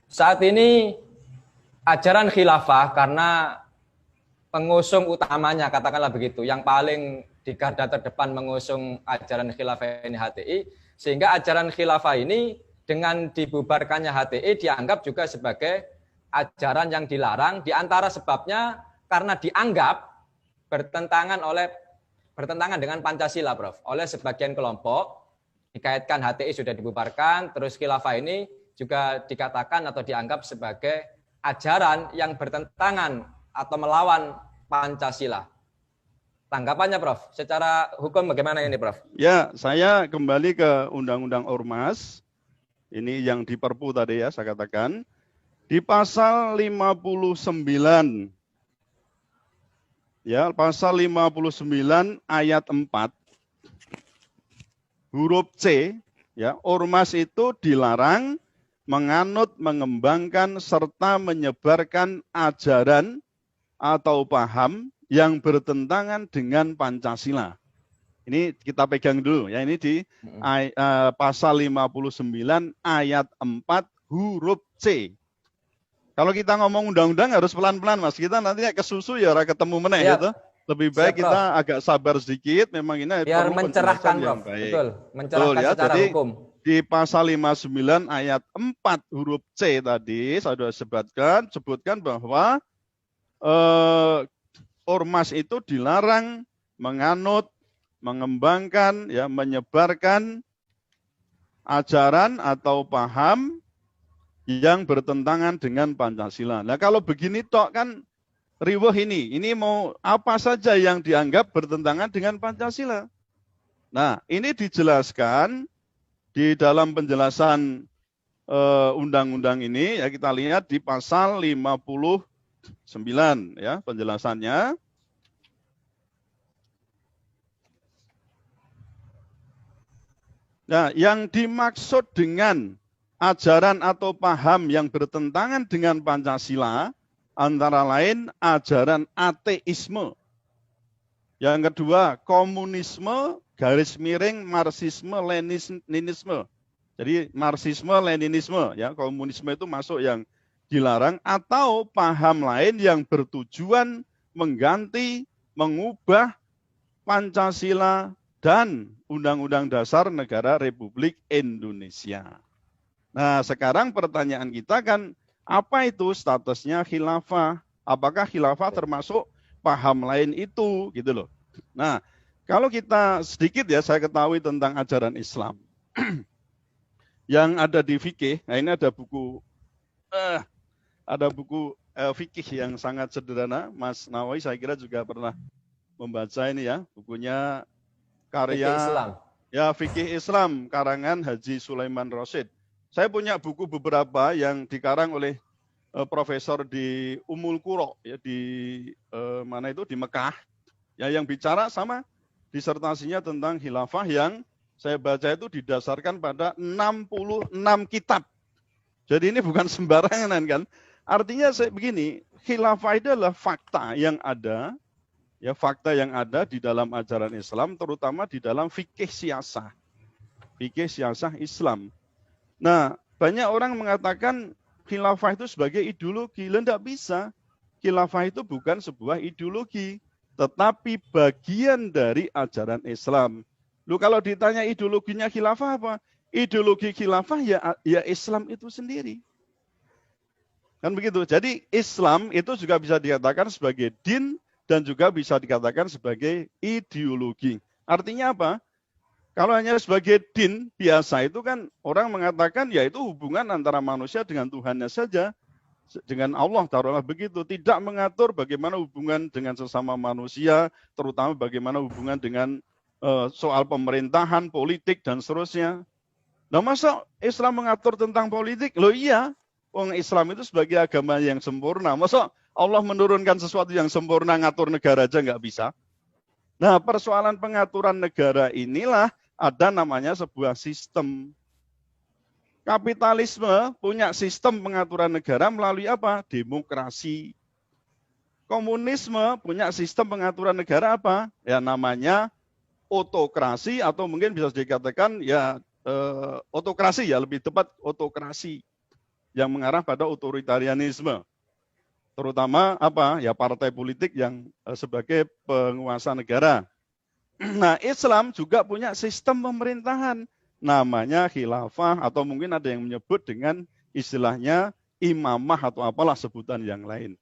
Saat ini ajaran khilafah karena pengusung utamanya katakanlah begitu, yang paling di garda terdepan mengusung ajaran khilafah ini HTI, sehingga ajaran khilafah ini dengan dibubarkannya HTI dianggap juga sebagai ajaran yang dilarang, di antara sebabnya karena dianggap bertentangan dengan Pancasila, Prof. Oleh sebagian kelompok dikaitkan HTI sudah dibubarkan, terus khilafah ini juga dikatakan atau dianggap sebagai ajaran yang bertentangan atau melawan Pancasila. Tanggapannya, Prof. Secara hukum bagaimana ini, Prof? Ya, saya kembali ke Undang-Undang Ormas. Ini yang di Perpu tadi ya, saya katakan. Di pasal 59, ya, pasal 59 ayat 4, huruf C, ya, ormas itu dilarang menganut, mengembangkan, serta menyebarkan ajaran atau paham yang bertentangan dengan Pancasila. Ini kita pegang dulu ya, ini di pasal 59 ayat 4 huruf C. Kalau kita ngomong undang-undang harus pelan-pelan, Mas. Kita nanti kesusu ya ketemu meneh gitu. Lebih baik kita agak sabar sedikit, memang ini biar perlu mencerahkan, yang Prof. baik. Betul, mencerahkan ya. secara Jadi, hukum. Di pasal 59 ayat 4 huruf C tadi saya sudah sebutkan bahwa ormas itu dilarang menganut, mengembangkan, ya, menyebarkan ajaran atau paham yang bertentangan dengan Pancasila. Nah, kalau begini tok kan riweh ini mau apa saja yang dianggap bertentangan dengan Pancasila. Nah, ini dijelaskan di dalam penjelasan undang-undang ini, ya, kita lihat di pasal 59 ya penjelasannya. Nah, yang dimaksud dengan ajaran atau paham yang bertentangan dengan Pancasila antara lain ajaran ateisme. Yang kedua, komunisme garis miring Marxisme Leninisme. Jadi Marxisme Leninisme, ya, komunisme itu masuk yang dilarang, atau paham lain yang bertujuan mengganti, mengubah Pancasila dan Undang-Undang Dasar Negara Republik Indonesia. Nah, sekarang pertanyaan kita kan, apa itu statusnya khilafah? Apakah khilafah termasuk paham lain itu, gitu loh. Nah, kalau kita sedikit ya, saya ketahui tentang ajaran Islam. Yang ada di fikih, nah ini ada buku fikih yang sangat sederhana. Mas Nawawi saya kira juga pernah membaca ini ya, bukunya karya fikih Islam. Ya, fikih Islam karangan Haji Sulaiman Rasyid. Saya punya buku beberapa yang dikarang oleh profesor di Ummul Qura ya, di mana itu, di Mekah, ya, yang bicara sama disertasinya tentang khilafah yang saya baca itu didasarkan pada 66 kitab. Jadi ini bukan sembarangan kan. Artinya begini, khilafah itu adalah fakta yang ada, ya, fakta yang ada di dalam ajaran Islam, terutama di dalam fikih siasah Islam. Nah, banyak orang mengatakan khilafah itu sebagai ideologi. Tidak bisa. Khilafah itu bukan sebuah ideologi, tetapi bagian dari ajaran Islam. Kalau ditanya ideologinya khilafah apa? Ideologi khilafah ya Islam itu sendiri. Kan begitu. Jadi Islam itu juga bisa dikatakan sebagai din dan juga bisa dikatakan sebagai ideologi. Artinya apa? Kalau hanya sebagai din biasa itu kan orang mengatakan ya itu hubungan antara manusia dengan Tuhannya saja. Dengan Allah, taruhlah begitu. Tidak mengatur bagaimana hubungan dengan sesama manusia, terutama bagaimana hubungan dengan soal pemerintahan, politik, dan seterusnya. Nah, masa Islam mengatur tentang politik? Loh iya, orang Islam itu sebagai agama yang sempurna. Masa Allah menurunkan sesuatu yang sempurna, ngatur negara aja nggak bisa? Nah, persoalan pengaturan negara inilah ada namanya sebuah sistem. Kapitalisme punya sistem pengaturan negara melalui apa? Demokrasi. Komunisme punya sistem pengaturan negara apa? Ya namanya otokrasi, atau mungkin bisa dikatakan ya otokrasi, ya lebih tepat otokrasi. yang mengarah pada otoritarianisme. Terutama apa? Ya partai politik yang sebagai penguasa negara. Nah, Islam juga punya sistem pemerintahan. Namanya khilafah atau mungkin ada yang menyebut dengan istilahnya imamah atau apalah sebutan yang lain.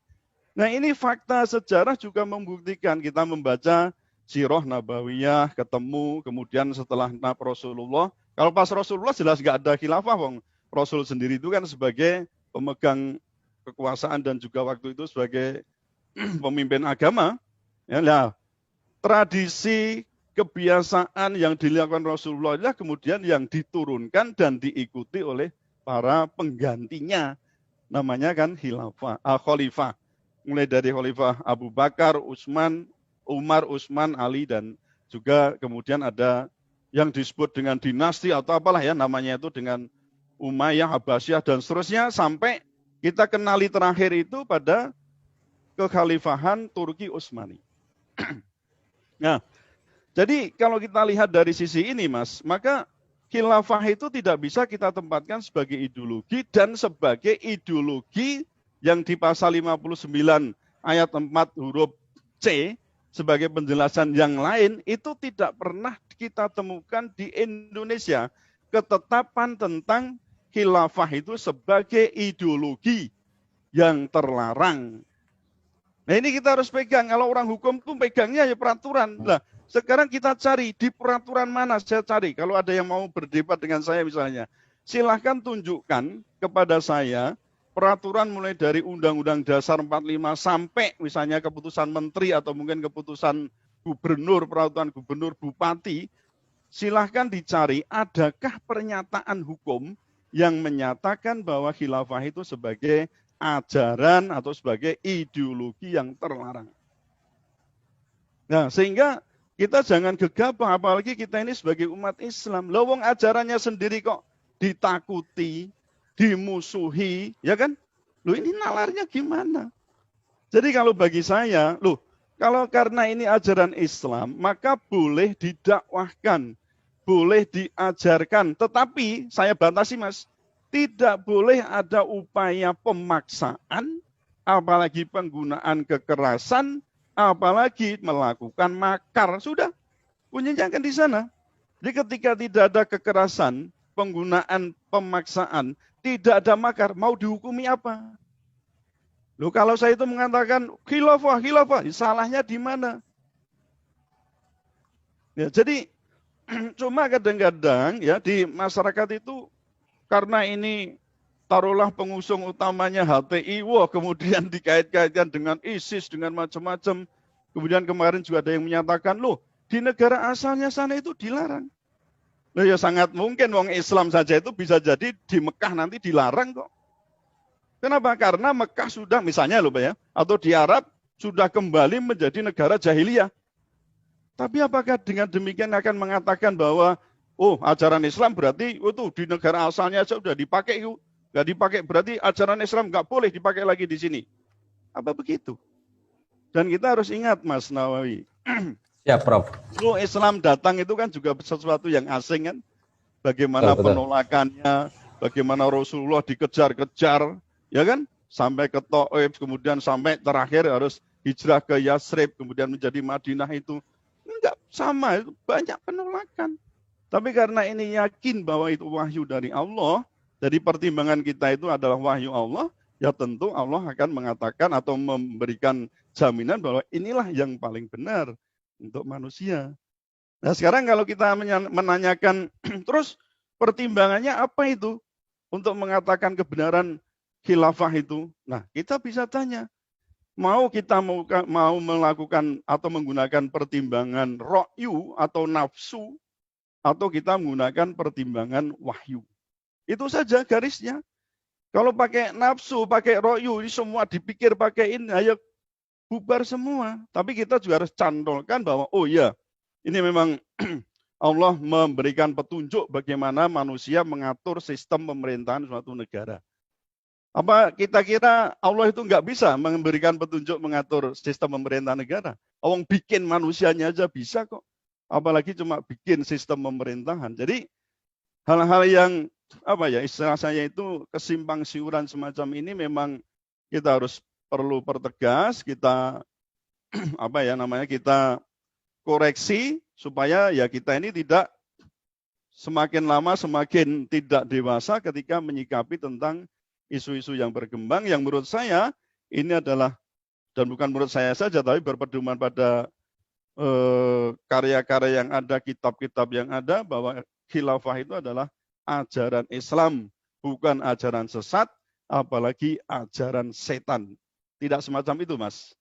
Nah, ini fakta sejarah juga membuktikan kita membaca Sirah Nabawiyah, ketemu, kemudian setelah Rasulullah. Kalau pas Rasulullah jelas nggak ada khilafah, wong. Rasul sendiri itu kan sebagai pemegang kekuasaan dan juga waktu itu sebagai pemimpin agama. Ya, nah, tradisi kebiasaan yang dilakukan Rasulullah adalah kemudian yang diturunkan dan diikuti oleh para penggantinya. Namanya kan khalifah. Mulai dari khalifah Abu Bakar, Umar, Utsman, Ali, dan juga kemudian ada yang disebut dengan dinasti atau apalah ya namanya itu dengan Umayyah, Abbasiyah, dan seterusnya sampai kita kenali terakhir itu pada kekhalifahan Turki Utsmani. Nah, jadi kalau kita lihat dari sisi ini, Mas, maka khilafah itu tidak bisa kita tempatkan sebagai ideologi dan sebagai ideologi yang di pasal 59 ayat 4 huruf C sebagai penjelasan yang lain itu tidak pernah kita temukan di Indonesia ketetapan tentang khilafah itu sebagai ideologi yang terlarang. Nah, ini kita harus pegang. Kalau orang hukum itu pegangnya ya peraturan. Nah, sekarang kita cari di peraturan mana saya cari. Kalau ada yang mau berdebat dengan saya misalnya, silahkan tunjukkan kepada saya peraturan mulai dari Undang-Undang Dasar 45 sampai misalnya keputusan menteri atau mungkin keputusan gubernur, peraturan gubernur, bupati, silahkan dicari adakah pernyataan hukum yang menyatakan bahwa khilafah itu sebagai ajaran atau sebagai ideologi yang terlarang. Nah, sehingga kita jangan gegabah, apalagi kita ini sebagai umat Islam. Lawang ajarannya sendiri kok ditakuti, dimusuhi, ya kan? Loh, ini nalarnya gimana? Jadi kalau bagi saya, kalau karena ini ajaran Islam, maka boleh didakwahkan, boleh diajarkan. Tetapi saya batasi, Mas, tidak boleh ada upaya pemaksaan, apalagi penggunaan kekerasan, apalagi melakukan makar. Sudah, kuncinya kan di sana. Jadi ketika tidak ada kekerasan, penggunaan pemaksaan, tidak ada makar, mau dihukumi apa? Loh, kalau saya itu mengatakan khilafah, salahnya di mana? Ya, jadi cuma kadang-kadang ya di masyarakat itu karena ini taruhlah pengusung utamanya HTI, kemudian dikait-kaitkan dengan ISIS, dengan macam-macam. Kemudian kemarin juga ada yang menyatakan, di negara asalnya sana itu dilarang. Ya sangat mungkin wong Islam saja itu bisa jadi di Mekah nanti dilarang kok. Kenapa? Karena Mekah sudah misalnya Pak ya, atau di Arab sudah kembali menjadi negara jahiliyah. Tapi apakah dengan demikian akan mengatakan bahwa ajaran Islam berarti di negara asalnya saja sudah dipakai, nggak dipakai berarti ajaran Islam nggak boleh dipakai lagi di sini. Apa begitu? Dan kita harus ingat Mas Nawawi. Ya, Prof. Islam datang itu kan juga sesuatu yang asing kan. Bagaimana penolakannya, bagaimana Rasulullah dikejar-kejar, ya kan? Sampai ke Taif, kemudian sampai terakhir harus hijrah ke Yasrib, kemudian menjadi Madinah itu. Enggak sama, itu banyak penolakan. Tapi karena ini yakin bahwa itu wahyu dari Allah, jadi pertimbangan kita itu adalah wahyu Allah, ya tentu Allah akan mengatakan atau memberikan jaminan bahwa inilah yang paling benar untuk manusia. Nah sekarang kalau kita menanyakan terus pertimbangannya apa itu untuk mengatakan kebenaran khilafah itu? Nah kita bisa tanya, mau kita mau melakukan atau menggunakan pertimbangan ra'yu atau nafsu, atau kita menggunakan pertimbangan wahyu. Itu saja garisnya. Kalau pakai nafsu, pakai ra'yu, ini semua dipikir pakai ini, ayo bubar semua. Tapi kita juga harus cantolkan bahwa ini memang Allah memberikan petunjuk bagaimana manusia mengatur sistem pemerintahan suatu negara. Apa kita kira Allah itu nggak bisa memberikan petunjuk mengatur sistem pemerintahan negara? Orang bikin manusianya aja bisa kok. Apalagi cuma bikin sistem pemerintahan. Jadi hal-hal yang apa ya, istilah saya itu kesimpang siuran semacam ini memang kita harus perlu pertegas, kita apa ya namanya, kita koreksi supaya ya kita ini tidak semakin lama semakin tidak dewasa ketika menyikapi tentang isu-isu yang berkembang yang menurut saya ini adalah, dan bukan menurut saya saja, tapi berpedoman pada karya-karya yang ada, kitab-kitab yang ada, bahwa khilafah itu adalah ajaran Islam, bukan ajaran sesat, apalagi ajaran setan. Tidak semacam itu, Mas.